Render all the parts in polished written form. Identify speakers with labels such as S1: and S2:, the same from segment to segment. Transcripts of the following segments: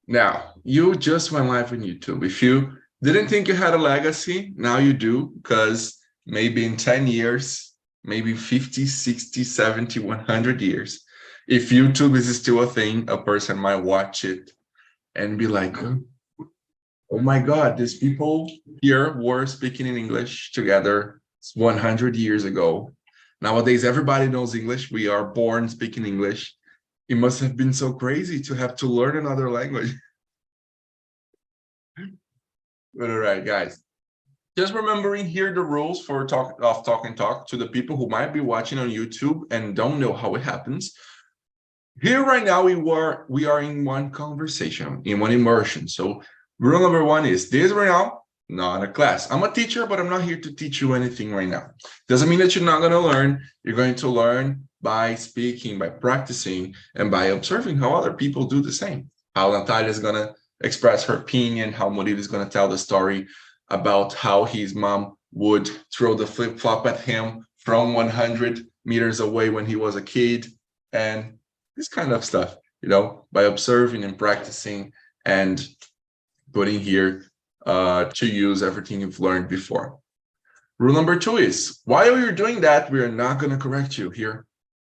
S1: Now, you just went live on YouTube. If you didn't think you had a legacy, now you do, because maybe in 10 years, maybe 50, 60, 70, 100 years, if YouTube is still a thing, a person might watch it and be like, oh my God, these people here were speaking in English together 100 years ago. Nowadays, everybody knows English. We are born speaking English. It must have been so crazy to have to learn another language. But all right, guys. Just remembering here the rules for Talk and Talk to the people who might be watching on YouTube and don't know how it happens. Here right now, we are in one conversation, in one immersion. So rule number one is this right now, not a class. I'm a teacher, but I'm not here to teach you anything right now. Doesn't mean that you're not going to learn. You're going to learn by speaking, by practicing, and by observing how other people do the same. How Natalia is going to express her opinion, how Murilo is going to tell the story about how his mom would throw the flip-flop at him from 100 meters away when he was a kid, and this kind of stuff, by observing and practicing and putting here to use everything you've learned before. Rule number two is, while you're doing that, we are not going to correct you here.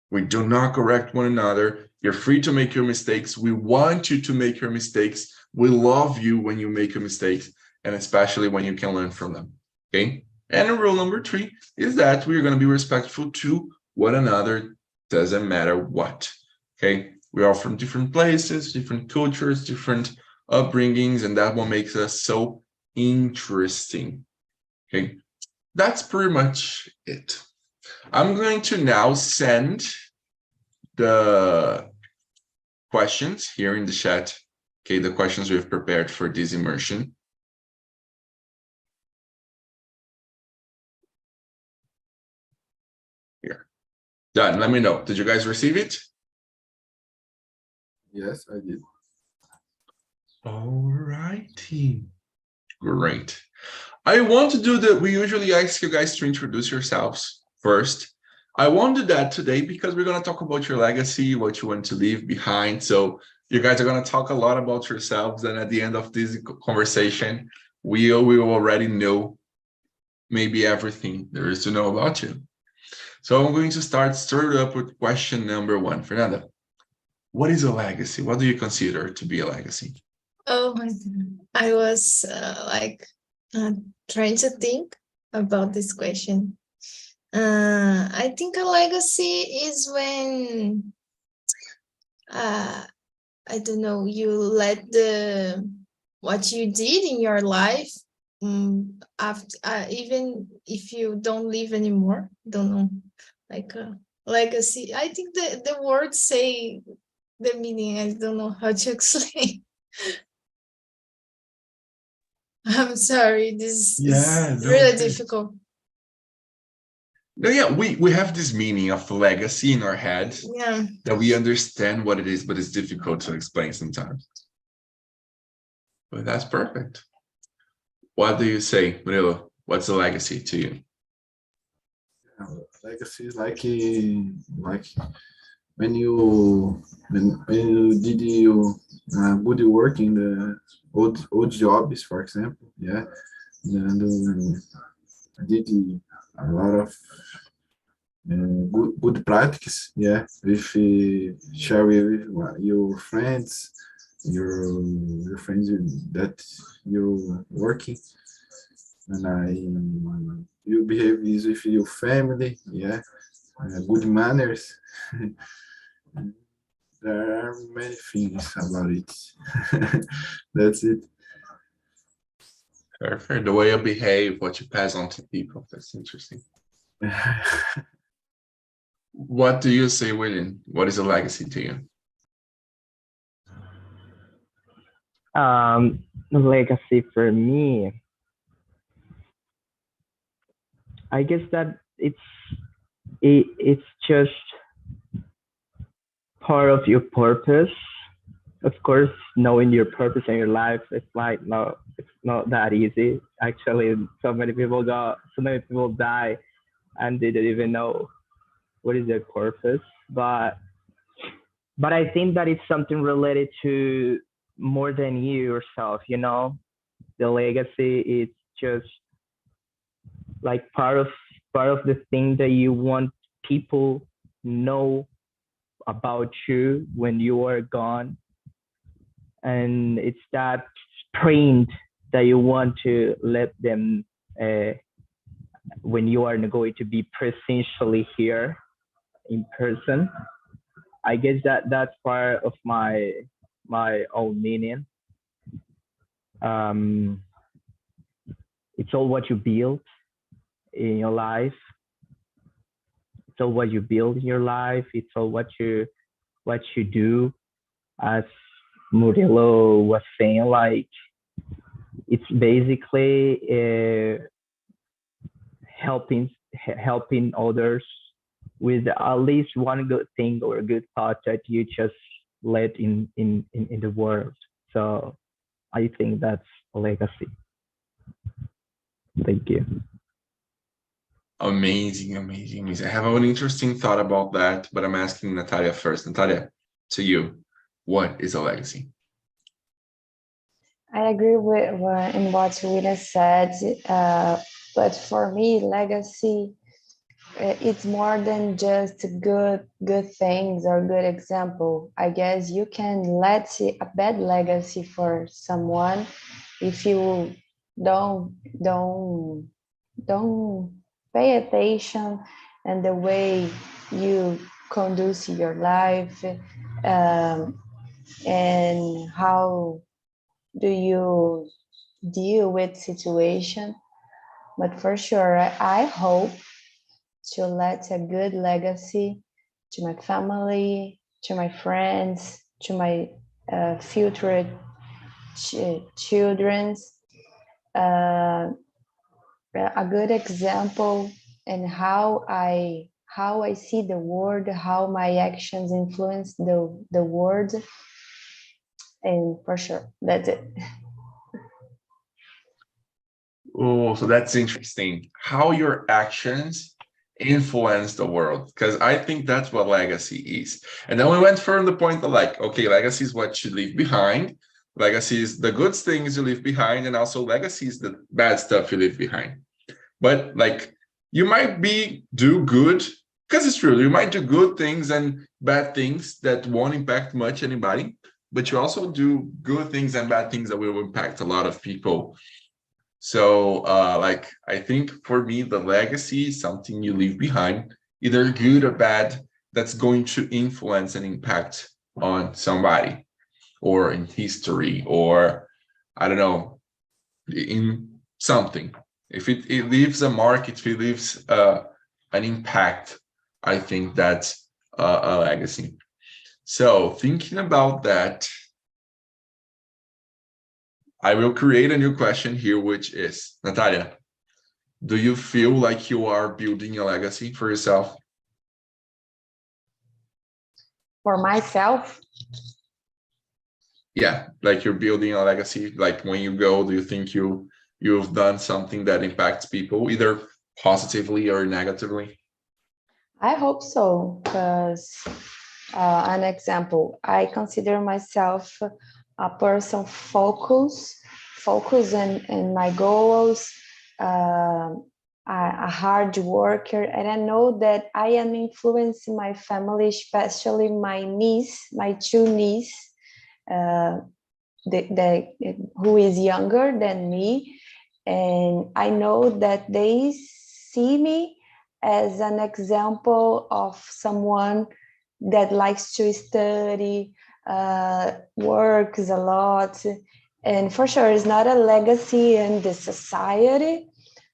S1: We do not correct one another. You're free to make your mistakes. We want you to make your mistakes. We love you when you make your mistakes, and especially when you can learn from them, okay? And rule number three is that we're going to be respectful to one another, doesn't matter what. Okay, we are from different places, different cultures, different upbringings, and that what makes us so interesting. Okay, that's pretty much it. I'm going to now send the questions here in the chat. Okay, the questions we've prepared for this immersion. Here, done. Let me know. Did you guys receive it?
S2: Yes, I did.
S1: All righty. Great. I want to do that. We usually ask you guys to introduce yourselves first. I won't do that today because we're going to talk about your legacy, what you want to leave behind. So you guys are going to talk a lot about yourselves. And at the end of this conversation, we will already know maybe everything there is to know about you. So I'm going to start straight up with question number one. Fernanda, what is a legacy? What do you consider to be a legacy?
S3: Oh my God. I was trying to think about this question. I think a legacy is when, I don't know, you let what you did in your life, after, even if you don't live anymore, don't know, like a legacy. I think the words say the meaning. I don't know how to explain. I'm sorry, this is really difficult.
S1: No, yeah, we have this meaning of legacy in our head,
S3: Yeah,
S1: that we understand what it is, but it's difficult to explain sometimes. But that's perfect. What do you say, Murilo? What's a legacy to you?
S2: Legacy is like when you did your good work in the old jobs, for example, yeah, and did a lot of good practice, yeah, with share with your friends, your friends that you working, and you behave with your family, yeah, good manners. There are many things about it. That's it.
S1: Perfect. The way you behave, what you pass on to people. That's interesting. What do you say, William? What is a legacy to you?
S4: Legacy for me, I guess that it's just part of your purpose. Of course, knowing your purpose in your life, it's not that easy. Actually, so many people die and they don't even know what is their purpose. But I think that it's something related to more than you yourself, you know. The legacy is just like part of the thing that you want people know about you when you are gone, and it's that print that you want to let them when you are going to be presentially here in person. I guess that's part of my own meaning. It's all what you build in your life. It's all what you build in your life. It's all what you do. As Murilo was saying, like, it's basically helping others with at least one good thing or a good thought that you just let in the world. So I think that's a legacy. Thank you.
S1: Amazing. I have an interesting thought about that, but I'm asking Natalia first. Natalia, to you, what is a legacy?
S5: I agree with what William said, but for me, legacy, it's more than just good things or good example. I guess you can let a bad legacy for someone if you don't pay attention and the way you conduct your life, and how do you deal with situation. But for sure, I hope to let a good legacy to my family, to my friends, to my future children's, a good example and how I see the world, how my actions influence the world. And for sure, that's it.
S1: Oh, so that's interesting. How your actions influence the world, because I think that's what legacy is. And then we went from the point of like, okay, legacy is what you leave behind. Legacy is the good things you leave behind, and also legacy is the bad stuff you leave behind. But like, you might do good, because it's true, you might do good things and bad things that won't impact much anybody, but you also do good things and bad things that will impact a lot of people. So like, I think for me, the legacy is something you leave behind, either good or bad, that's going to influence and impact on somebody, or in history, or I don't know, in something. If it leaves a mark, if it leaves an impact, I think that's a legacy. So thinking about that, I will create a new question here, which is, Natalia, do you feel like you are building a legacy for yourself?
S5: For myself?
S1: Yeah, like you're building a legacy. Like when you go, do you think you've done something that impacts people, either positively or negatively?
S5: I hope so, because an example, I consider myself a person focused in my goals, a hard worker, and I know that I am influencing my family, especially my niece, my two nieces, who is younger than me, and I know that they see me as an example of someone that likes to study, works a lot, and for sure it's not a legacy in the society.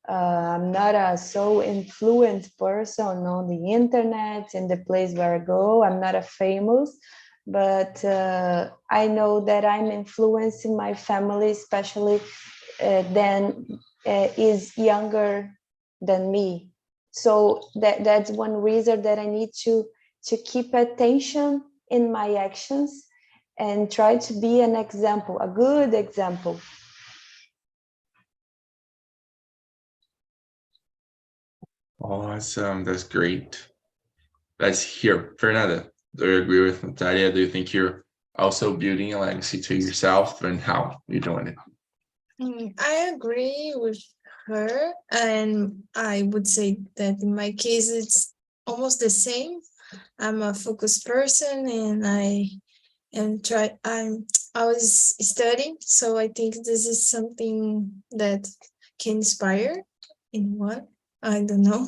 S5: I'm not a so influenced person on the internet, in the place where I go. I'm not a famous, but I know that I'm influencing my family, especially is younger than me. So that's one reason that I need to keep attention in my actions and try to be an example, a good example.
S1: Awesome, that's great. Let's hear, Fernanda, do you agree with Natalia? Do you think you're also building a legacy to yourself, and how you're doing it?
S3: I agree with her, and I would say that in my case, it's almost the same. I'm a focused person, and I was studying, so I think this is something that can inspire in what I don't know.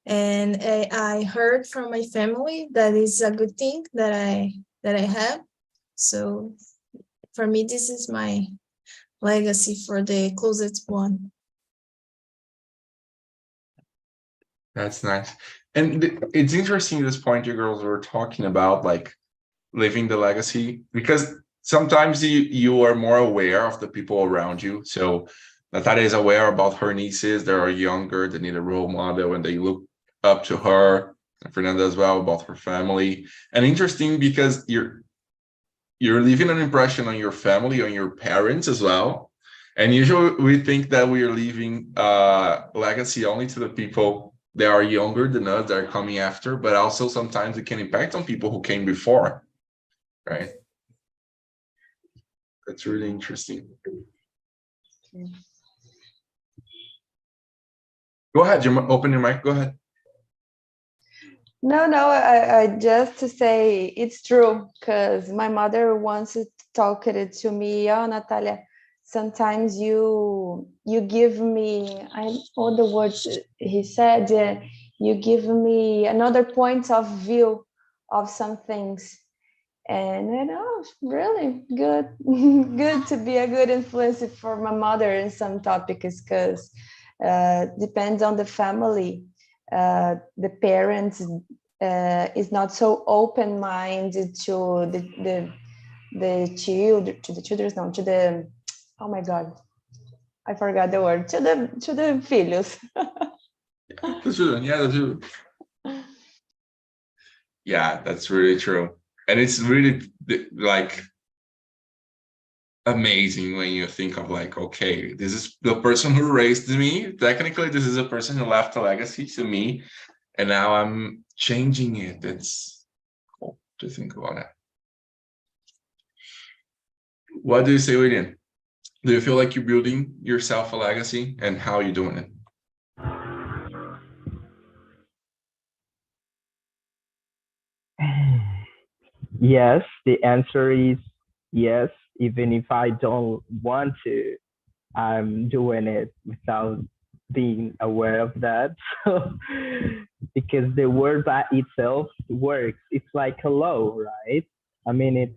S3: And I heard from my family that is a good thing that I have. So for me, this is my legacy for the closest one.
S1: That's nice. And it's interesting this point you girls were talking about, like living the legacy, because sometimes you are more aware of the people around you. So Natalia is aware about her nieces that are younger, they need a role model, and they look up to her. And Fernanda as well, about her family. And interesting because you're leaving an impression on your family, on your parents as well. And usually we think that we are leaving legacy only to the people that are younger than us, that are coming after, but also sometimes it can impact on people who came before, right? That's really interesting. Go ahead, open your mic, go ahead.
S5: No, I just to say it's true, because my mother once talked it to me. Oh, Natalia, sometimes you give me, I know the words he said, you give me another point of view of some things. And I know, really good, good to be a good influence for my mother in some topics, because depends on the family. The parents is not so open-minded to the children, no, to the, oh my God, I forgot the word, to the filhos.
S1: Yeah, that's really true. And it's really like amazing when you think of like, okay, this is the person who raised me. Technically, this is a person who left a legacy to me, and now I'm changing it. It's cool to think about that. What do you say, William? Do you feel like you're building yourself a legacy, and how are you doing it?
S4: Yes, the answer is yes, even if I don't want to, I'm doing it without being aware of that. So, because the word by itself works, it's like hello, right? I mean,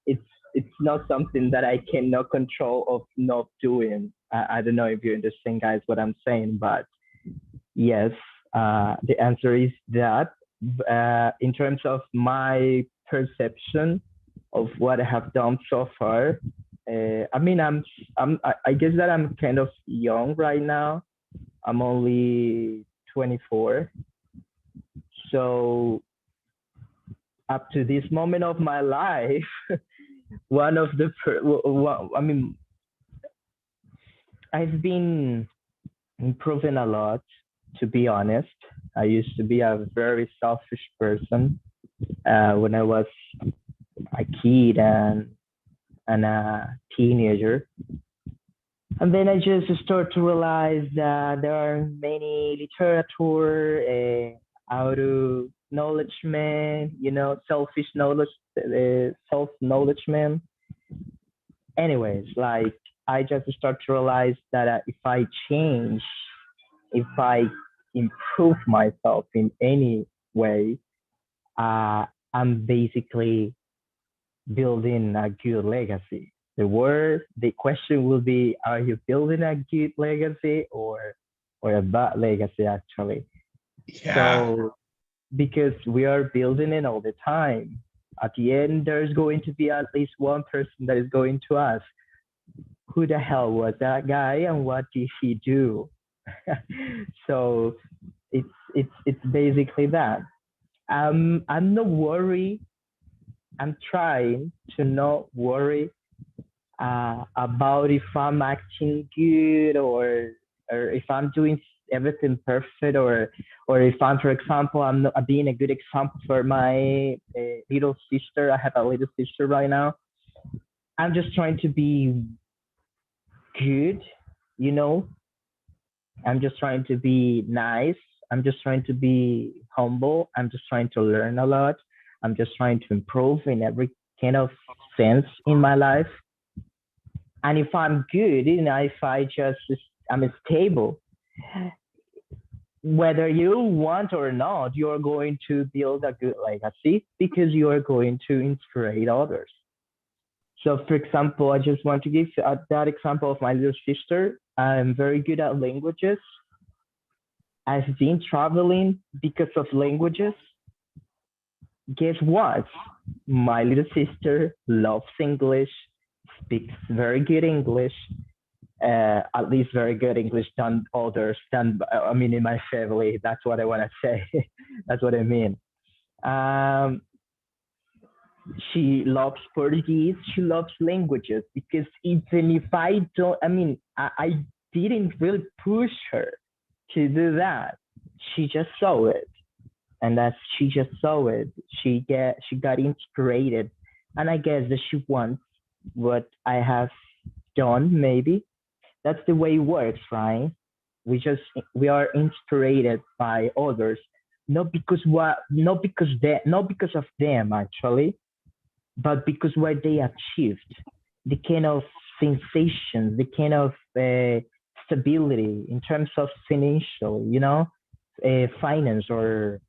S4: it's not something that I cannot control of not doing. I don't know if you understand, guys, what I'm saying, but yes, the answer is that. In terms of my perception of what I have done so far, I mean, I guess that I'm kind of young right now. I'm only 24. So up to this moment of my life, one of the, I mean, I've been improving a lot, to be honest. I used to be a very selfish person when I was a kid and a teenager. And then I just start to realize that there are many literature, auto-knowledgement, selfish knowledge, self-knowledgement. Anyways, like I just start to realize that if I change, if I improve myself in any way, I'm basically building a good legacy. The question will be, are you building a good legacy or a bad legacy, actually?
S1: Yeah.
S4: So, because we are building it all the time, at the end, there's going to be at least one person that is going to ask, who the hell was that guy and what did he do? So it's basically that. I'm not worried. I'm trying to not worry about if I'm acting good or if I'm doing everything perfect, or if I'm, for example, I'm being a good example for my little sister. I have a little sister right now. I'm just trying to be good, you know. I'm just trying to be nice. I'm just trying to be humble. I'm just trying to learn a lot. I'm just trying to improve in every kind of sense in my life. And if I'm good, you know, if I'm stable, whether you want or not, you're going to build a good legacy because you are going to inspire others. So, for example, I just want to give that example of my little sister. I'm very good at languages. I've been traveling because of languages. Guess what? My little sister loves English, speaks very good English, at least very good English than others, I mean, in my family. That's what I want to say. That's what I mean. She loves Portuguese. She loves languages because even if I don't, I mean, I didn't really push her to do that. She just saw it, and she just saw it. She got inspired, and I guess that she wants what I have done. Maybe that's the way it works, right? We are inspired by others, not because of them actually, but because what they achieved, the kind of sensations, the kind of stability in terms of financial, you know, finance or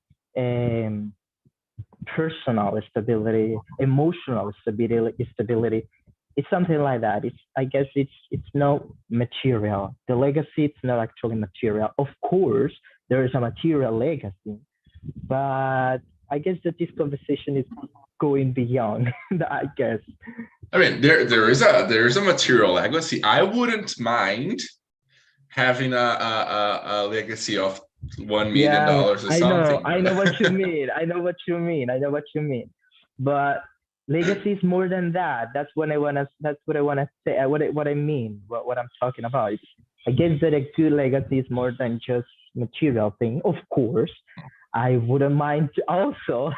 S4: personal stability, emotional stability. It's something like that. I guess it's not material. The legacy, it's not actually material. Of course, there is a material legacy, but I guess that this conversation is going beyond. I guess.
S1: I mean, there is a material legacy. I wouldn't mind having a legacy of $1 million or something.
S4: I know what you mean. I know what you mean. But legacy is more than that. That's what I wanna say. What I mean. What I'm talking about. I guess that a good legacy is more than just material thing. Of course, I wouldn't mind also.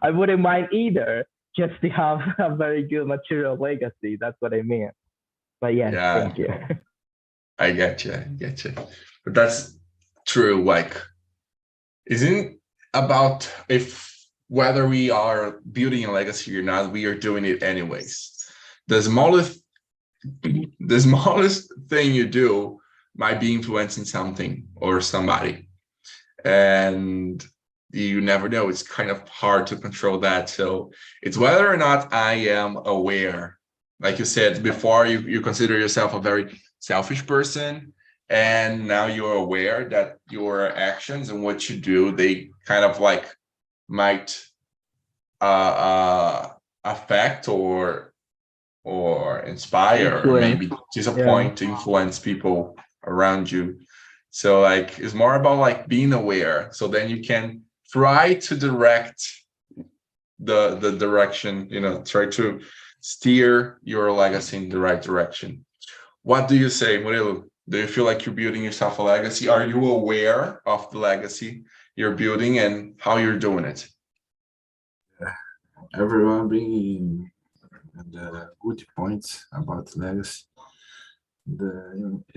S4: I wouldn't mind either. Just to have a very good material legacy. That's what I mean. But yes,
S1: yeah,
S4: thank you.
S1: I get you. But that's true. Like, isn't about whether we are building a legacy or not, we are doing it anyways. The smallest thing you do might be influencing something or somebody, and you never know. It's kind of hard to control that. So it's whether or not I am aware. Like you said before, you consider yourself a very selfish person, and now you're aware that your actions and what you do, they kind of like might affect or inspire or maybe disappoint, influence people around you. So like it's more about like being aware, so then you can try to direct the direction, you know, try to steer your legacy in the right direction. What do you say, Murilo? Do you feel like you're building yourself a legacy? Are you aware of the legacy you're building and how you're doing it?
S2: Everyone bringing the good points about legacy.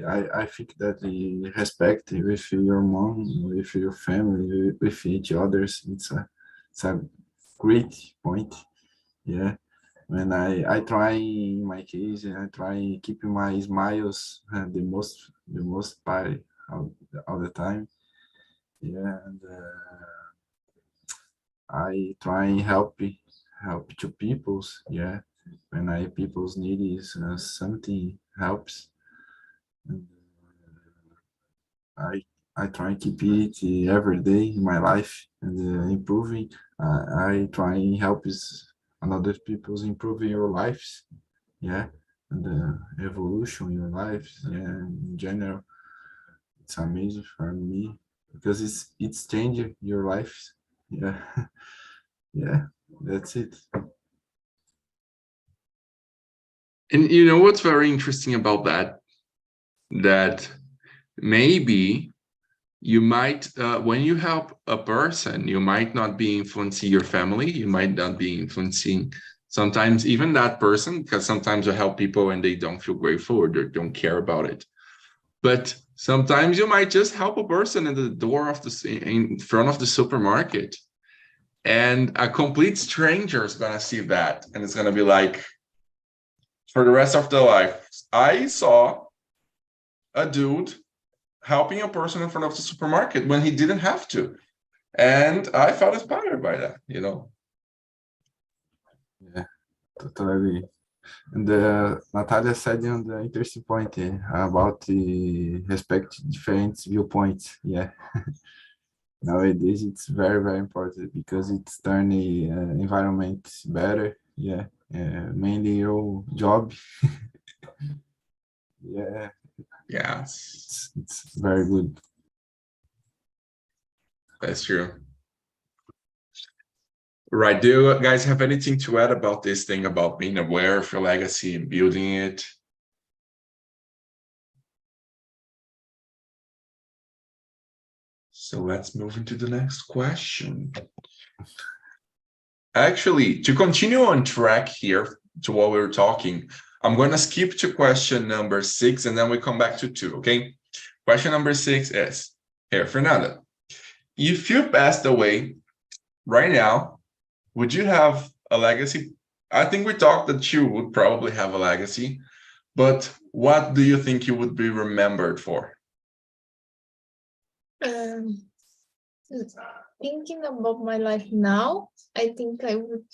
S2: I think that the respect with your mom, with your family, with each others, it's a great point. Yeah. When I try, in my case, I try keeping my smiles the most part all the time. Yeah, and I try and help to people's. Yeah, when people's need is something helps. And, I try and keep it every day in my life and improving. I try and help another people's improving your lives, yeah, and the evolution in your lives, yeah, in general. It's amazing for me because it's changing your lives, yeah. Yeah, that's it.
S1: And you know what's very interesting about that maybe you might, when you help a person, you might not be influencing your family. You might not be influencing sometimes even that person, because sometimes you help people and they don't feel grateful or they don't care about it. But sometimes you might just help a person in the door of in front of the supermarket, and a complete stranger is gonna see that, and it's gonna be like, for the rest of their life, I saw a dude helping a person in front of the supermarket when he didn't have to, and I felt inspired by that.
S2: Yeah, totally agree. And Natalia said on the interesting point about the respect different viewpoints. Yeah, nowadays it's very, very important because it's turning the environment better. Yeah, mainly your job. Yeah,
S1: Yes,
S2: it's very good.
S1: that's true. Right. Do you guys have anything to add about this thing about being aware of your legacy and building it? So let's move into the next question. Actually, to continue on track here to what we were talking, I'm going to skip to question number 6 and then we come back to 2, okay? Question number 6 is, here, Fernanda, if you passed away right now, would you have a legacy? I think we talked that you would probably have a legacy, but what do you think you would be remembered for?
S3: Thinking about my life now, I think I would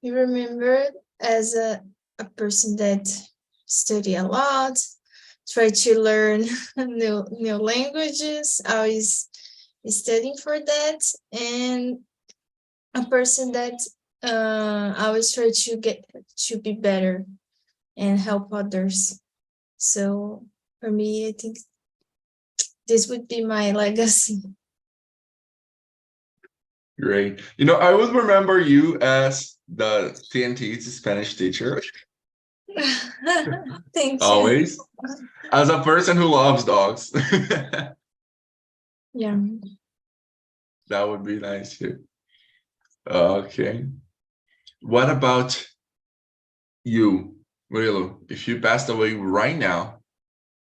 S3: be remembered as a person that study a lot, try to learn new languages, always studying for that, and a person that always try to get to be better and help others. So for me, I think this would be my legacy.
S1: Great. I would remember you as the TNT Spanish teacher.
S3: Thank you.
S1: Always. As a person who loves dogs.
S3: Yeah.
S1: That would be nice too. Okay. What about you, Murilo? If you passed away right now,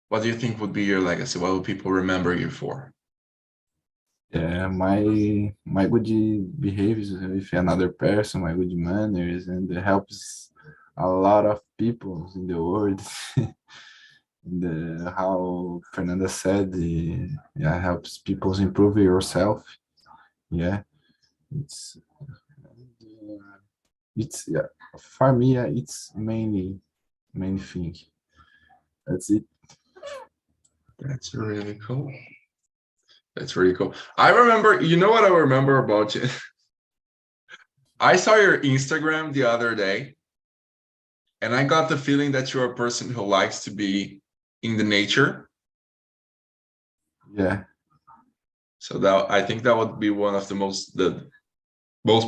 S1: what do you think would be your legacy? What would people remember you for?
S2: Yeah, my good behaviors with another person, my good manners, and it helps a lot of people in the world. And how Fernanda said, yeah, helps people improve yourself. Yeah, it's yeah, for me, yeah, it's main thing. That's it.
S1: That's really cool. That's really cool. I remember, what I remember about you? I saw your Instagram the other day, and I got the feeling that you're a person who likes to be in the nature.
S2: Yeah.
S1: So I think that would be one of the most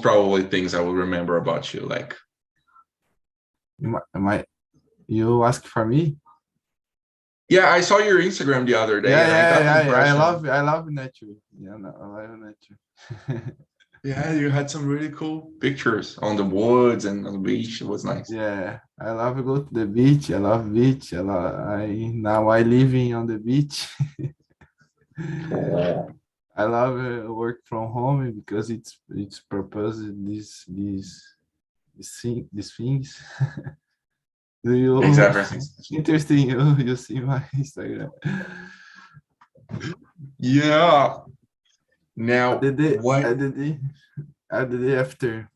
S1: probably things I will remember about you. Like,
S2: you ask for me?
S1: Yeah, I saw your Instagram the other day.
S2: I love nature. Yeah, no, I love nature.
S1: Yeah, you had some really cool pictures on the woods and on the beach. It was nice.
S2: Yeah, I love go to the beach. I love beach. Now I living on the beach. I love work from home because it's purpose these things. Do you
S1: Exactly.
S2: interesting? You see my Instagram.
S1: Yeah. Now,
S2: the day after.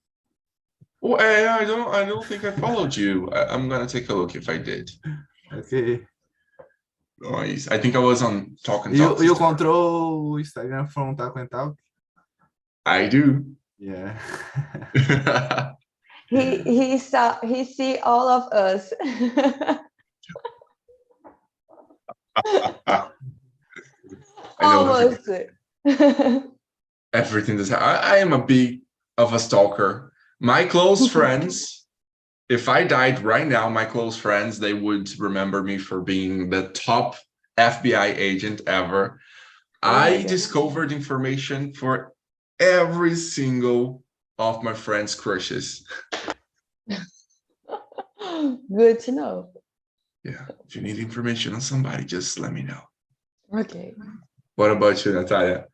S1: Oh, I don't think I followed you. I'm gonna take a look if I did.
S2: Okay.
S1: Nice. I think I was on TALKNTALK.
S2: You control Instagram from TALKNTALK?
S1: I do.
S2: Yeah.
S5: He see all of us.
S1: I know
S5: Almost.
S1: everything that's I am a big of a stalker. My close friends, if I died right now, my close friends, they would remember me for being the top FBI agent ever. I discovered information for every single of my friends' crushes.
S5: Good to know.
S1: Yeah, if you need information on somebody, just let me know.
S5: Okay.
S1: What about you, Natalia?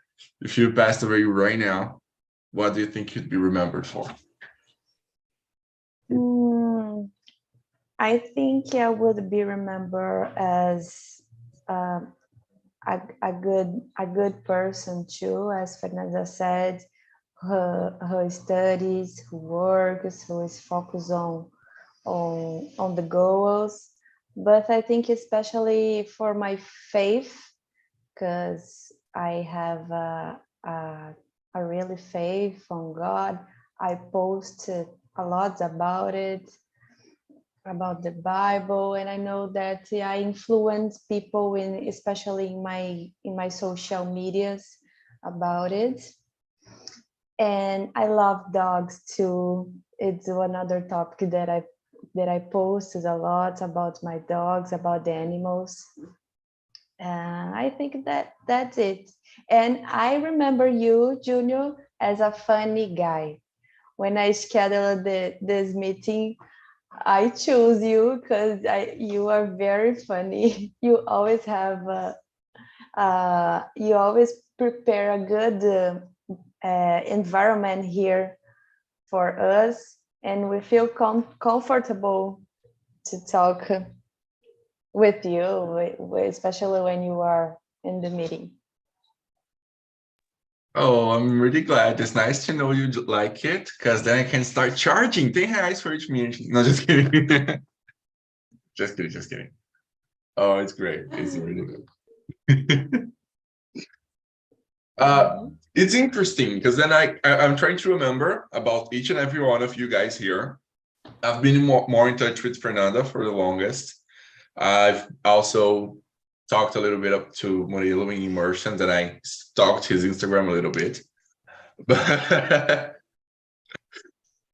S1: If you passed away right now, what do you think you'd be remembered for?
S5: I think I would be remembered as a good person too, as Fernanda said, her studies, who works, who is focused on the goals. But I think especially for my faith, because I have a really faith on God. I post a lot about it, about the Bible, and I know that I influence people especially in my social medias about it. And I love dogs too. It's another topic that I posted a lot about my dogs, about the animals. I think that's it. And I remember you, Junior, as a funny guy. When I scheduled this meeting, I chose you because you are very funny. You always have you always prepare a good environment here for us, and we feel comfortable to talk with you, especially when you are in the meeting.
S1: Oh, I'm really glad. It's nice to know you like it, because then I can start charging 10 reais for each meeting. No, just kidding. Just kidding. Oh, it's great. It's really good. It's interesting because then I'm trying to remember about each and every one of you guys here. I've been more in touch with Fernanda for the longest. I've also talked a little bit up to Murilo in Immersion, that I stalked his Instagram a little bit.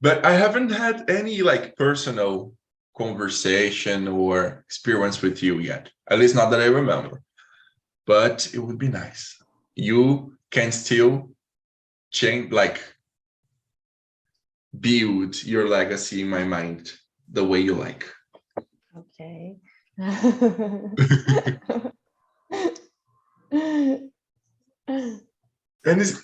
S1: But I haven't had any like personal conversation or experience with you yet, at least not that I remember. But it would be nice. You can still change, like, build your legacy in my mind the way you like.
S5: Okay.
S1: And it's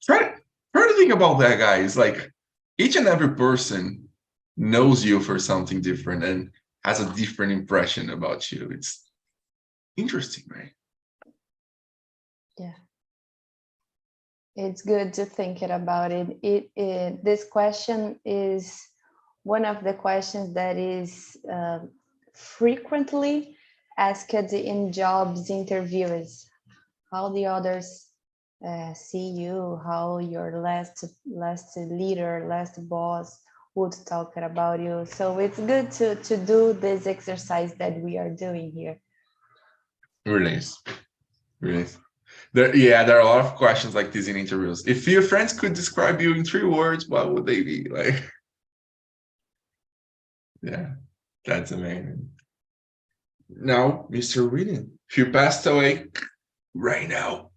S1: try to think about that, guys. Like, each and every person knows you for something different and has a different impression about you. It's interesting, right?
S5: Yeah. It's good to think about it. This question is one of the questions that is frequently asked in jobs interviews. How the others see you, how your last leader, last boss would talk about you. So it's good to do this exercise that we are doing here.
S1: Really is. Really is. There are a lot of questions like this in interviews. If your friends could describe you in 3 words, what would they be? Like, yeah, that's amazing. Now, Mr. Reading, if you passed away right now,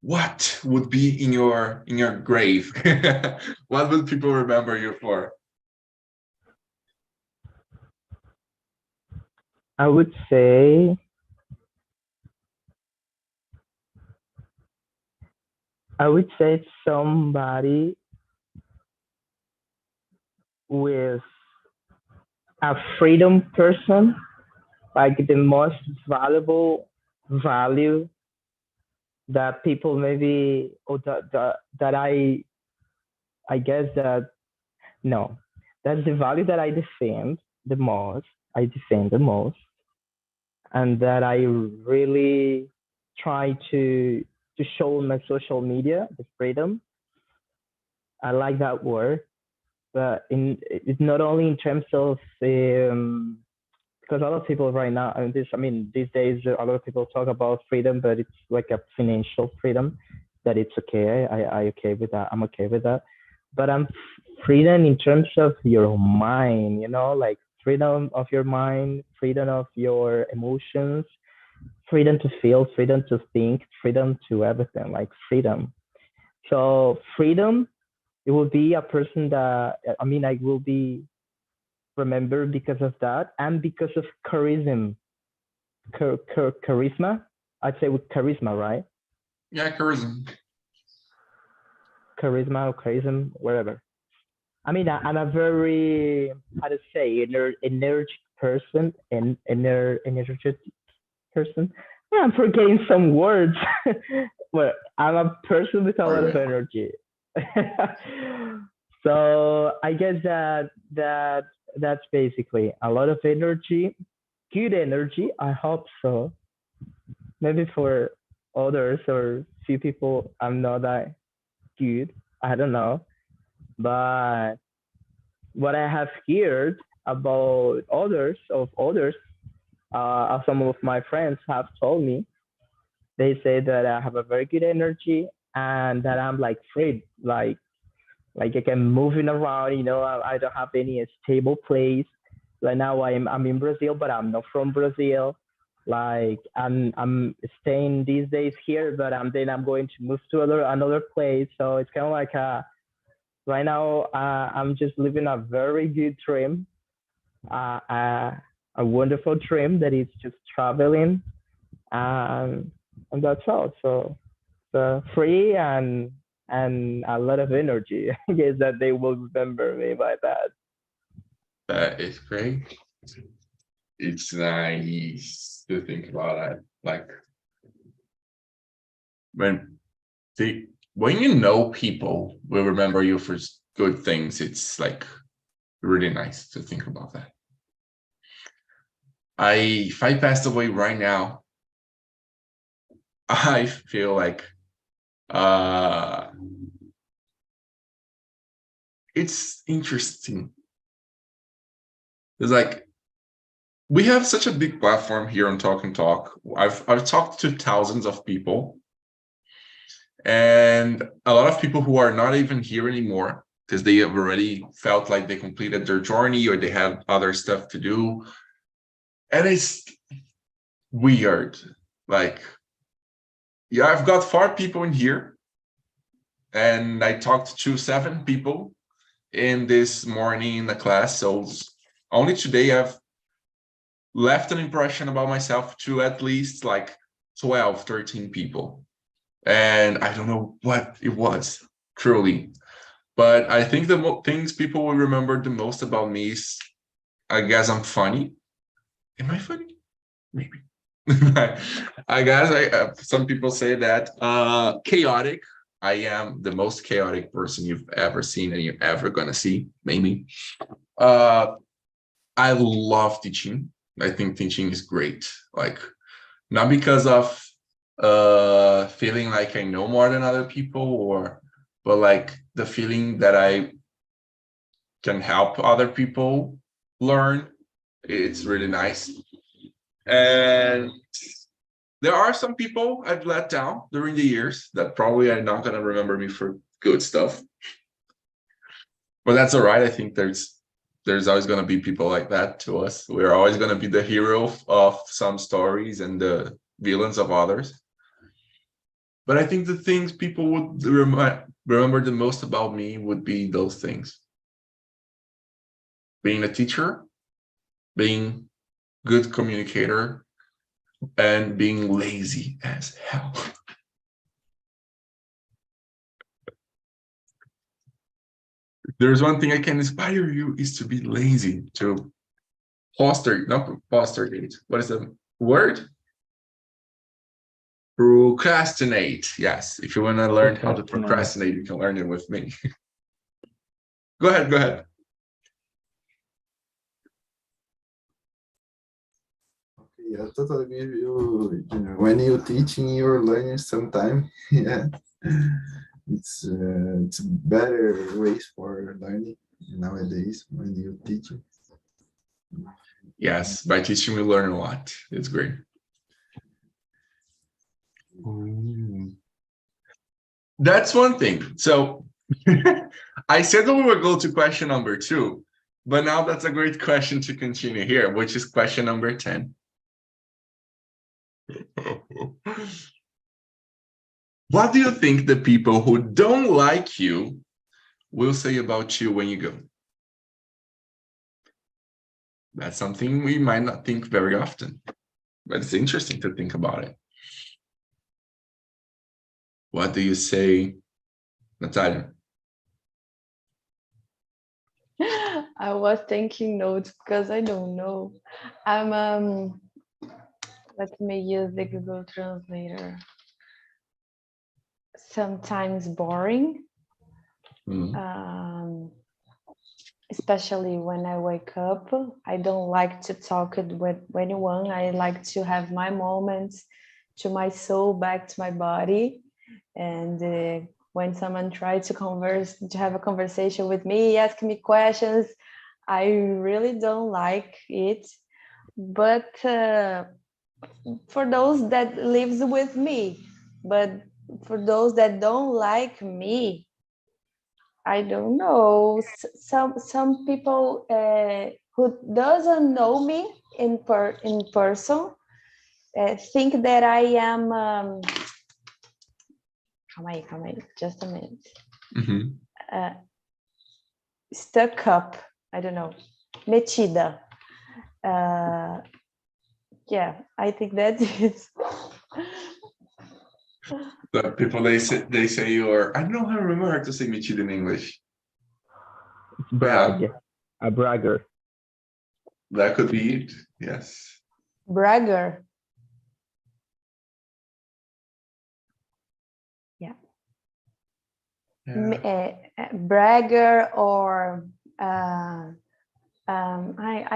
S1: what would be in your grave? What would people remember you for?
S4: I would say it's somebody with a freedom person, like the most valuable value that people maybe, or that I guess that, no, that's the value that I defend the most. And that I really try to show on my social media, the freedom. I like that word, but it's not only in terms of because a lot of people right now, these days, a lot of people talk about freedom, but it's like a financial freedom, that it's okay. I okay with that. I'm okay with that. But I'm freedom in terms of your mind, like freedom of your mind, freedom of your emotions, freedom to feel, freedom to think, freedom to everything, like freedom. So freedom, it will be a person that, I mean, I will be remembered because of that and because of charisma. Charisma, I'd say with charisma, right?
S1: Yeah, charisma.
S4: Charisma or charism, whatever. I mean, I'm a very, how to say, energetic person, and energetic person. Yeah, I'm forgetting some words. But I'm a person with a lot of energy. So I guess that's basically a lot of energy, good energy. I hope so. Maybe for others or few people, I'm not that good. I don't know. But what I have heard about others, some of my friends have told me, they say that I have a very good energy and that I'm like free, like I can moving around. I don't have any stable place. Right now I'm in Brazil, but I'm not from Brazil. Like I'm staying these days here, but then I'm going to move to another place. So it's kind of like right now I'm just living a very good dream, a wonderful dream that is just traveling, and that's all. So free and a lot of energy. I guess that they will remember me by that.
S1: That is great. It's nice to think about that. Like when you know people will remember you for good things, it's like really nice to think about that. If I passed away right now, I feel like it's interesting. It's like we have such a big platform here on Talk and Talk. I've talked to thousands of people, and a lot of people who are not even here anymore because they have already felt like they completed their journey or they have other stuff to do. And it's weird. Like, yeah, I've got 4 people in here, and I talked to 7 people in this morning in the class. So only today I've left an impression about myself to at least like 12, 13 people. And I don't know what it was, truly. But I think the things people will remember the most about me is, I guess I'm funny. Am I funny? Maybe. I guess some people say that. Chaotic. I am the most chaotic person you've ever seen and you're ever gonna see, maybe. I love teaching. I think teaching is great. Like, not because of feeling like I know more than other people, but like the feeling that I can help other people learn. It's really nice. And there are some people I've let down during the years that probably are not going to remember me for good stuff. But that's all right. I think there's always going to be people like that to us. We're always going to be the hero of some stories and the villains of others. But I think the things people would remember the most about me would be those things. Being a teacher, being good communicator, and being lazy as hell. There's one thing I can inspire you is to be lazy, to postergate. What is the word? Procrastinate. Yes, if you want to learn how to procrastinate, you can learn it with me. Go ahead.
S2: Yeah, totally with you. When you're teaching, you're learning sometime. Yeah, it's better ways for learning nowadays when you're teaching.
S1: Yes, by teaching we learn a lot. It's great. That's one thing. So I said that we would go to question number 2, but now that's a great question to continue here, which is question number 10. What do you think the people who don't like you will say about you when you go? That's something we might not think very often, but it's interesting to think about it. What do you say, Natalia?
S5: I was taking notes because I don't know. I'm let me use the Google Translator. Sometimes boring, especially when I wake up. I don't like to talk with anyone. I like to have my moments, to my soul, back to my body. And when someone tries to have a conversation with me, ask me questions, I really don't like it. But for those that lives with me, but for those that don't like me, I don't know. Some people who doesn't know me in person think that I am. Come on, just a minute. Stuck up. I don't know. Metida. Yeah, I think that is.
S1: The people they say you are. I don't know how to remember how to say metida in English.
S4: It's brag, yeah. A bragger.
S1: That could be it. Yes.
S5: Bragger. Yeah. Bragger or I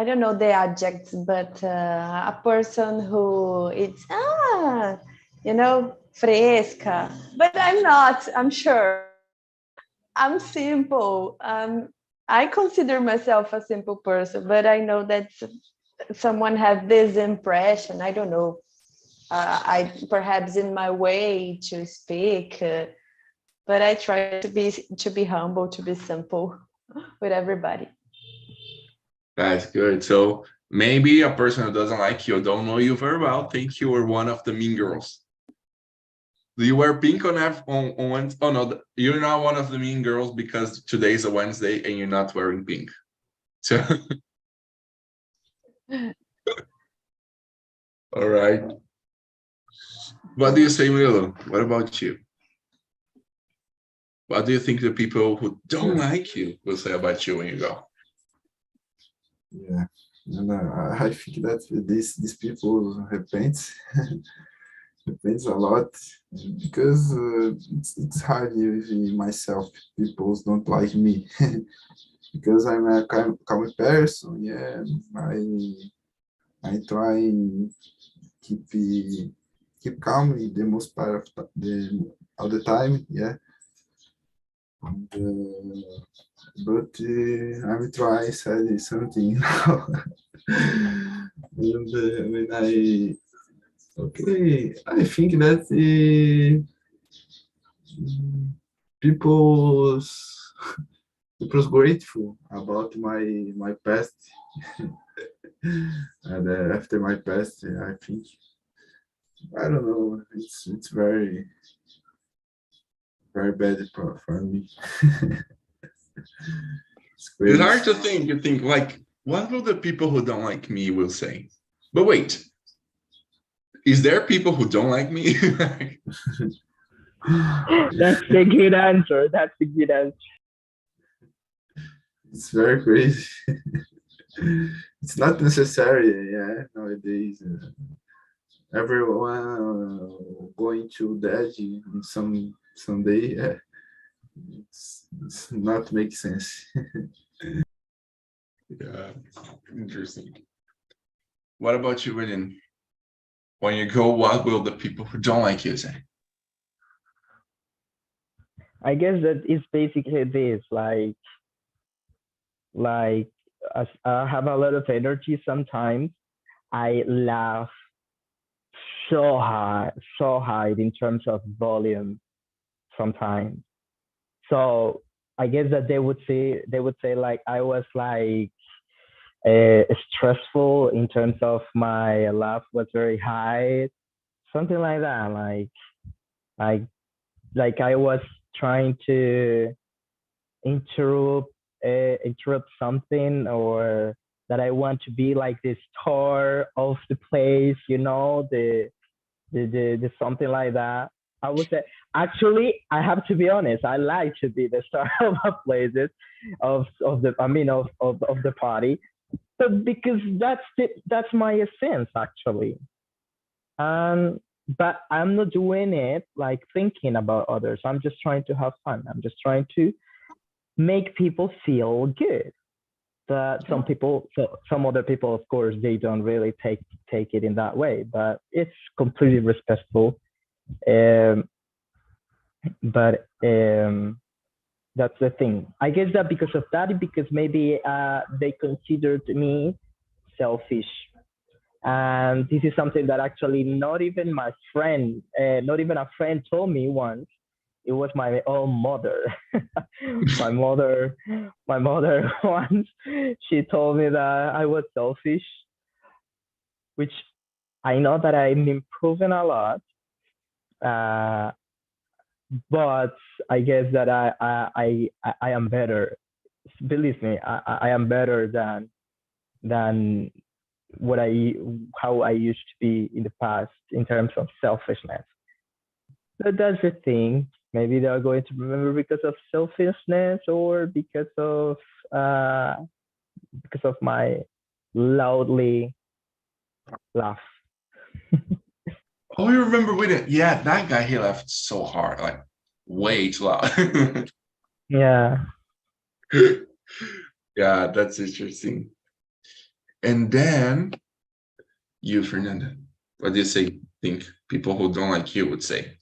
S5: don't know the adjectives, but a person who it's fresca. But I'm not. I'm sure. I'm simple. I consider myself a simple person, but I know that someone has this impression. I don't know. I perhaps in my way to speak, but I try to be humble, to be simple with everybody.
S1: That's good. So maybe a person who doesn't like you or don't know you very well think you are one of the mean girls. Do you wear pink on Wednesday? Oh no, you're not one of the mean girls because today's a Wednesday and you're not wearing pink. So all right. What do you say, Milo? What about you? What do you think the people who don't like you will say about you when you go?
S2: Yeah, and I think that these people repent depends a lot because it's hard with myself. People don't like me because I'm a calm person. Yeah, I try and keep calm in the most part of all the time. Yeah, and, but I'm trying say something now. And when I think that people's grateful about my past, and after my past, I think I don't know. It's very bad for me. It's
S1: It's
S2: crazy.
S1: hard to think. You think like, what will the people who don't like me will say? But wait, is there people who don't like me?
S4: That's a good answer. That's a good answer.
S2: It's very crazy. It's not necessary, yeah, nowadays. Everyone going to dead in someday. Yeah, it's not make sense.
S1: Yeah, interesting. What about you, William? When you go, what will the people who don't like you say?
S4: I guess that is basically this, as I have a lot of energy sometimes. I laugh so high in terms of volume sometimes. So I guess that they would say like I was like stressful in terms of my laugh was very high. something like that. Like like I was trying to interrupt something, or that I want to be like the star of the place, the something like that. I would say, actually, I have to be honest. I like to be the star of the places, of the party, but because that's my essence actually. Um, but I'm not doing it like thinking about others. I'm just trying to have fun. I'm just trying to make people feel good. But some other people, of course, they don't really take it in that way. But it's completely respectful. Um, but that's the thing. I guess that because of that, because maybe they considered me selfish, and this is something that actually not even my friend, not even a friend, told me once. It was my own mother. my mother, my mother once, she told me that I was selfish, which I know that I'm improving a lot. Uh, but I guess that I am better. Believe me, I am better than what I how I used to be in the past in terms of selfishness. But that's the thing. Maybe they are going to remember because of selfishness, or uh, because of my loudly laugh.
S1: Oh, you remember with it? Yeah, that guy, he laughed so hard, like way too loud.
S4: Yeah.
S1: Yeah, that's interesting. And then you, Fernanda, what do you say? Think people who don't like you would say?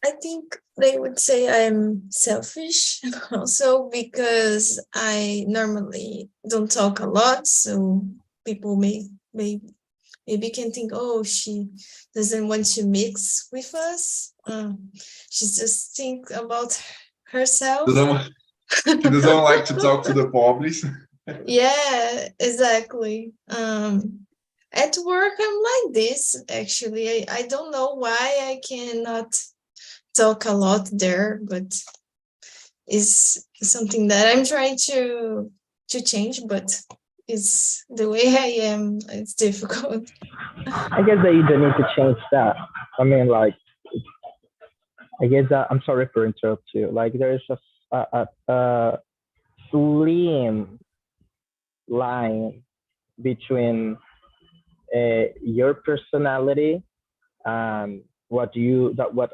S3: I think they would say I'm selfish also because I normally don't talk a lot. So people may maybe can think, oh, she doesn't want to mix with us. She just think about herself.
S1: Doesn't She doesn't like to talk to the public.
S3: Yeah, exactly. At work, I'm like this, actually. I don't know why I cannot talk a lot there, but it's something that I'm trying to change, but it's the way I am. It's difficult.
S4: I guess that you don't need to change that. I mean, like, I guess that I'm sorry for interrupt you. Like, there's a slim line between your personality and what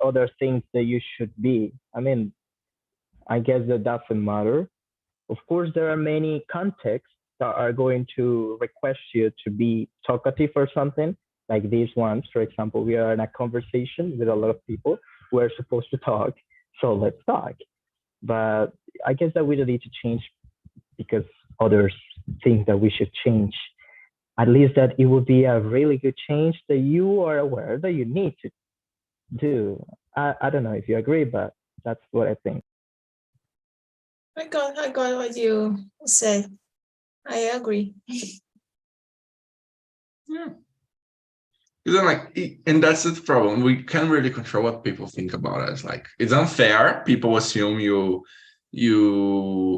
S4: other things that you should be. I mean, I guess that doesn't matter. Of course, there are many contexts that are going to request you to be talkative or something, like these ones. For example, we are in a conversation with a lot of people who are supposed to talk, so let's talk. But I guess that we don't need to change because others think that we should change. At least that it would be a really good change that you are aware that you need to do. I don't know if you agree, but that's what I think.
S3: I got what you said. I agree.
S1: Yeah. Because and that's the problem. We can't really control what people think about us. Like, it's unfair. People assume you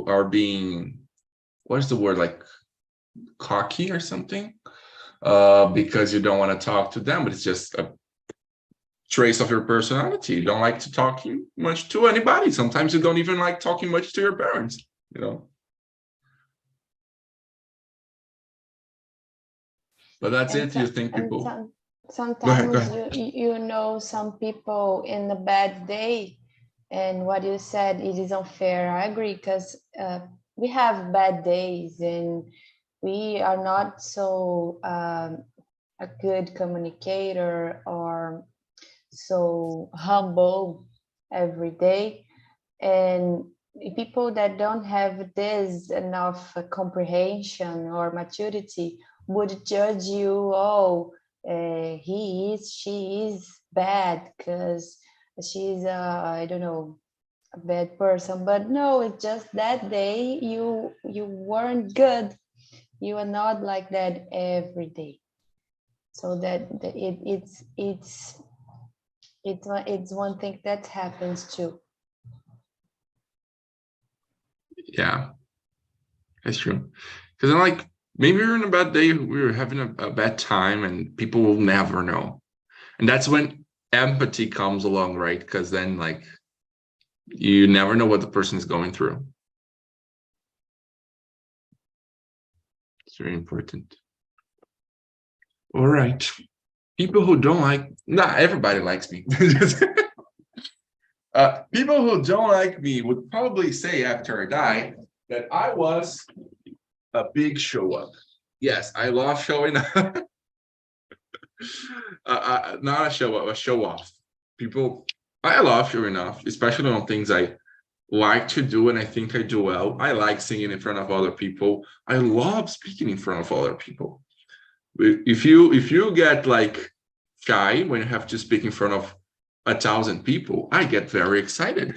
S1: are being, what's the word, like cocky or something, because you don't want to talk to them, but it's just a trace of your personality. You don't like to talking much to anybody. Sometimes you don't even like talking much to your parents, you know. But that's it. You think people. Go ahead,
S5: Sometimes
S1: go ahead.
S5: you know some people in a bad day, and what you said, it is unfair. I agree, because we have bad days and we are not so a good communicator or so humble every day. And people that don't have this enough comprehension or maturity would judge you. Oh, she is bad because she's I don't know, a bad person. But no, it's just that day you weren't good. You are not like that every day. So it's one thing that happens too.
S1: Yeah, that's true. Because I'm like, maybe we're in a bad day, we were having a bad time, and people will never know. And that's when empathy comes along, right? Because then, like, you never know what the person is going through. It's very important. All right. People who don't like, nah, everybody likes me. People who don't like me would probably say after I die that I was a big show up. Yes, I love showing up. Not a show up, a show off. People, I love showing off, especially on things I like to do and I think I do well. I like singing in front of other people. I love speaking in front of other people. If you get like shy when you have to speak in front of 1,000 people, I get very excited.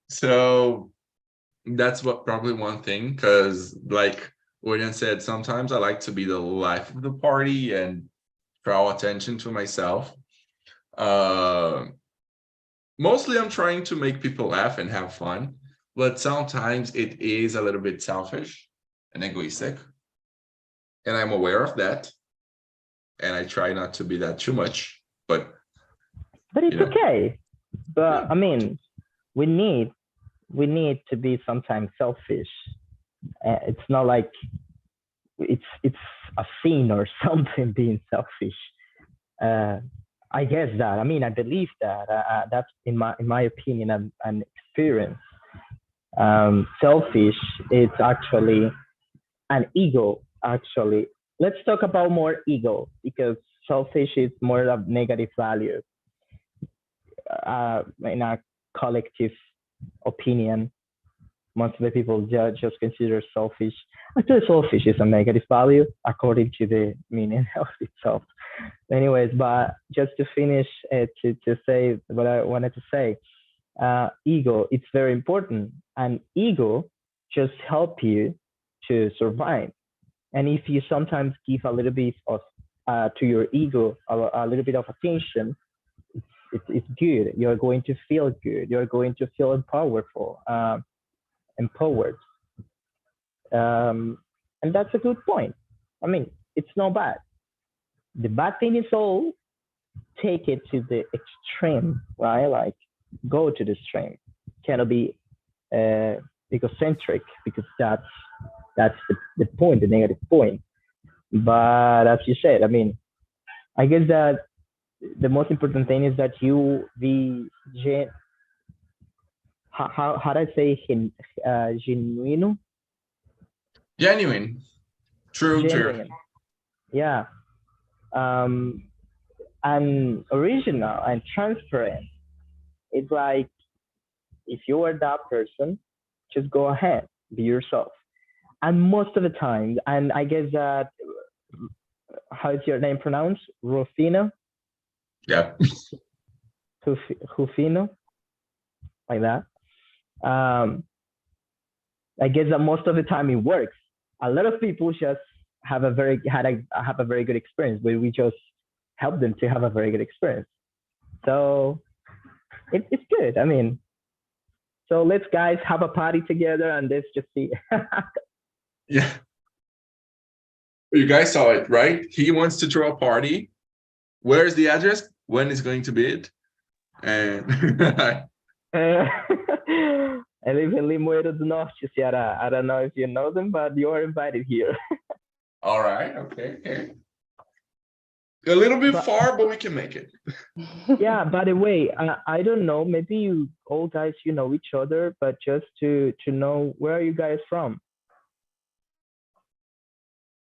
S1: So that's what probably one thing, because like William said, sometimes I like to be the life of the party and draw attention to myself. Mostly I'm trying to make people laugh and have fun, but sometimes it is a little bit selfish and egoistic. And I'm aware of that. And I try not to be that too much, but
S4: it's okay. But
S1: Yeah.
S4: I mean, we need to be sometimes selfish. It's not like it's a sin or something being selfish. I guess that. I mean, I believe that. That's in my opinion and experience. Selfish. It's actually an ego. Actually, let's talk about more ego, because selfish is more of negative value. In a collective opinion, most of the people just consider selfish. Actually, selfish is a negative value according to the meaning of itself. Anyways, but just to finish, to say what I wanted to say, ego, it's very important, and ego just help you to survive. And if you sometimes give a little bit of to your ego a little bit of attention, it's good. You're going to feel good. You're going to feel empowered. And that's a good point. I mean, it's not bad. The bad thing is all take it to the extreme, right? Like go to the extreme. Cannot be egocentric, because that's the point, the negative point. But as you said, I mean, I guess that the most important thing is that you be how do I say genuino?
S1: Genuine. True.
S4: Genuine. Yeah. And original and transparent. It's like, if you are that person, just go ahead, be yourself. And most of the time, and I guess that, how is your name pronounced? Rufino?
S1: Yeah.
S4: Rufino? Like that. I guess that most of the time it works. A lot of people just have a very good experience, but we just help them to have a very good experience. So it's good. I mean, so let's guys have a party together and let's just see.
S1: Yeah. You guys saw it, right? He wants to throw a party. Where's the address? When is going to be it? And
S4: I live in Limoeiro do Norte, Ceará. I don't know if you know them, but you are invited here.
S1: all right, okay. A little bit far, but we can make it.
S4: Yeah, by the way, I don't know, maybe you all guys, you know each other, but just to know, where are you guys from?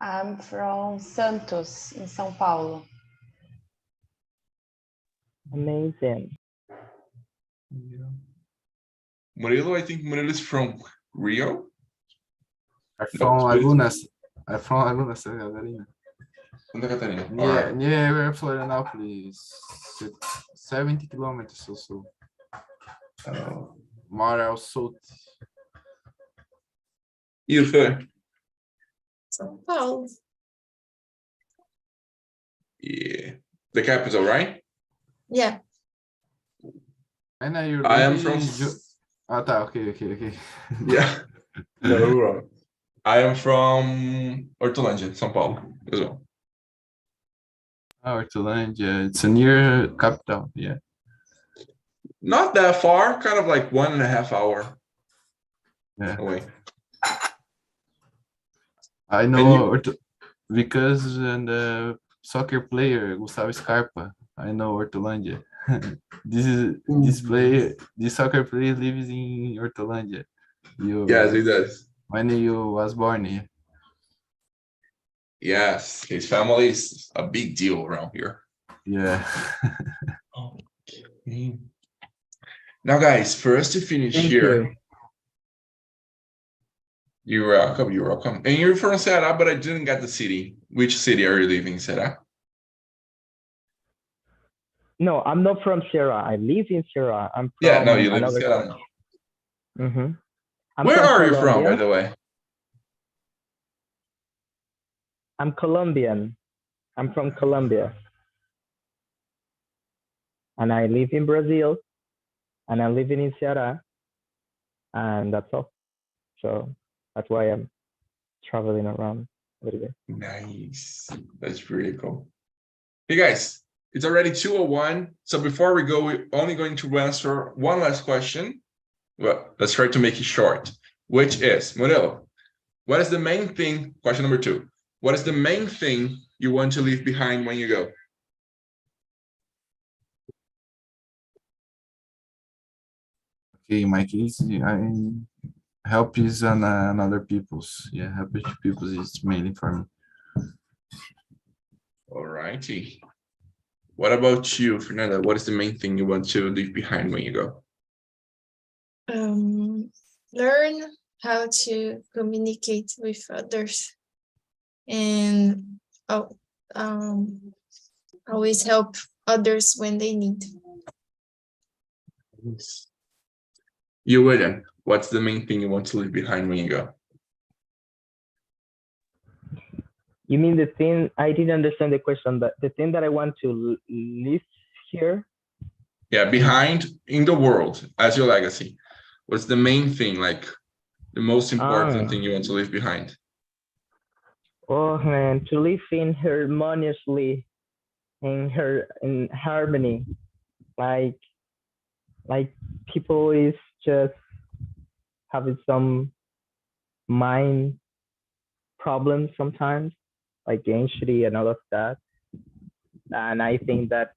S5: I'm from Santos, in São Paulo.
S4: Amazing.
S1: Yeah. Murilo, I think Murilo is from Rio.
S2: I'm from Laguna, Santa Catarina.
S1: Santa Catarina.
S2: Yeah, near Florianópolis, 70 kilometers or so. Moro ao sul.
S1: Ilse.
S3: São Paulo.
S1: Yeah. The capital, right?
S3: Yeah.
S2: And are you
S1: I am
S2: living
S1: from...
S2: Ah, tá, okay.
S1: Yeah. No, you're wrong. I am from Hortolândia, São Paulo, as well.
S2: Hortolândia, it's a near capital, yeah.
S1: Not that far, kind of like 1.5 hours
S2: Yeah.
S1: away.
S2: I know because the soccer player Gustavo Scarpa. I know Hortolândia. This soccer player lives in Hortolândia.
S1: Yes, he does.
S2: When you was born here.
S1: Yes, his family is a big deal around here.
S2: Yeah.
S1: Okay. Now, guys, for us to finish
S4: Thank
S1: here,
S4: you.
S1: You're welcome. You're welcome. And you're from Ceará, but I didn't get the city. Which city are you living in, Ceará?
S4: No, I'm not from Ceará. I live in Ceará. I'm from
S1: Yeah, no, you live in
S4: another
S1: Ceará.
S4: country. Mm-hmm.
S1: Where are you from, by the way?
S4: I'm Colombian. I'm from Colombia. And I live in Brazil. And I'm living in Ceará. And that's all. So that's why I'm traveling around a little bit.
S1: Nice. That's pretty cool. Hey, guys, it's already 2:01. So before we go, we're only going to answer one last question. Well, let's try to make it short, which is, Murilo, what is the main thing, question number 2, what is the main thing you want to leave behind when you go?
S2: Okay, in my case, I help is on other people's. Yeah, helping people is mainly for me.
S1: All righty. What about you, Fernanda? What is the main thing you want to leave behind when you go?
S3: Learn how to communicate with others and always help others when they need.
S1: You, William, what's the main thing you want to leave behind when you go?
S4: You mean the thing, I didn't understand the question, but the thing that I want to leave here?
S1: Yeah, behind in the world as your legacy. What's the main thing, like the most important thing you want to leave behind?
S4: Oh man, to live in harmoniously, in harmony, like people is just having some mind problems sometimes, like anxiety and all of that. And I think that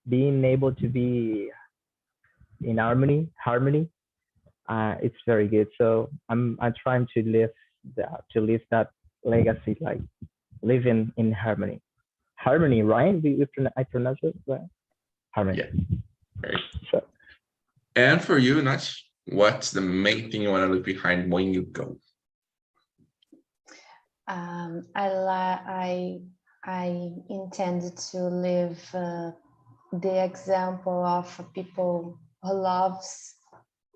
S4: being able to be in harmony, it's very good. So I'm trying to live that legacy, like living in harmony. Harmony, right? I pronounce it right? Harmony.
S1: Yeah. Great.
S4: So,
S1: and for you, Nach, what's the main thing you want to leave behind when you go?
S5: I intend to live the example of people who loves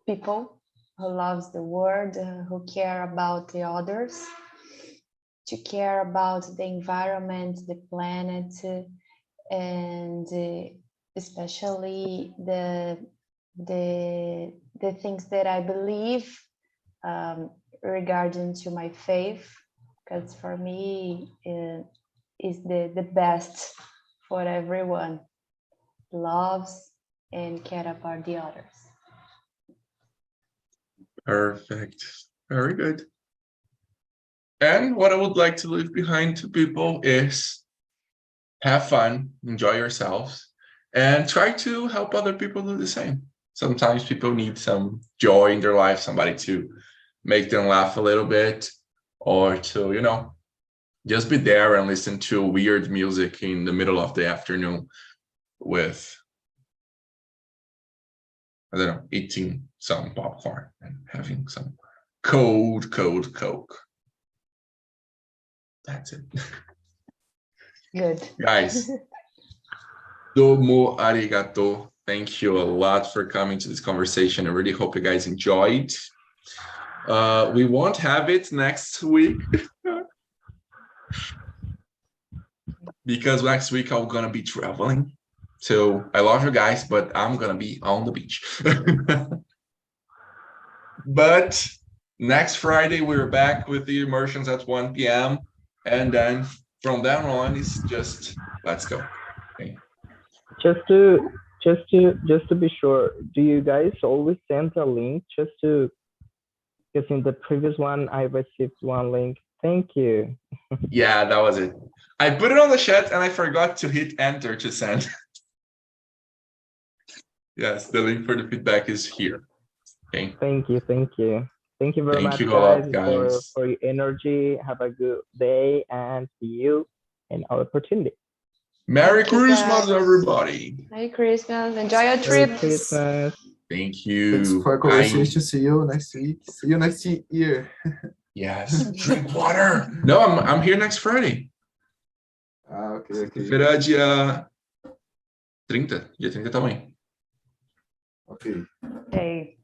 S5: people, who loves the world, who care about the others, to care about the environment, the planet, and especially the things that I believe regarding to my faith, because for me is the best for everyone. Loves and care about the others.
S1: Perfect. Very good. And what I would like to leave behind to people is have fun, enjoy yourselves, and try to help other people do the same. Sometimes people need some joy in their life, somebody to make them laugh a little bit, or to, you know, just be there and listen to weird music in the middle of the afternoon with, I don't know, eating some popcorn and having some cold Coke. That's it.
S5: Good.
S1: Guys, domo arigato. Thank you a lot for coming to this conversation. I really hope you guys enjoyed. We won't have it next week. because next week I'm gonna be traveling. So I love you guys, but I'm gonna be on the beach. But next Friday we're back with the immersions at 1 p.m. and then from then on it's just let's go. Okay.
S4: Just to be sure, do you guys always send a link because in the previous one I received one link. Thank you.
S1: Yeah, that was it. I put it on the chat and I forgot to hit enter to send. Yes, the link for the feedback is here. Okay.
S4: Thank you very
S1: Thank
S4: much,
S1: you a lot, guys.
S4: for your energy. Have a good day and see you in our opportunity.
S1: Merry
S5: Thank you,
S1: Christmas,
S5: guys.
S1: everybody.
S5: Merry Christmas. Enjoy your
S4: Merry
S5: trip.
S4: Christmas.
S1: Thank
S2: Thanks
S1: you.
S2: for conversation. See you next week. See you next year.
S1: Yes, drink water. No, I'm here next Friday.
S2: Ah, ok.
S1: Feira dia 30. Dia 30 também.
S2: Ok.
S5: Okay.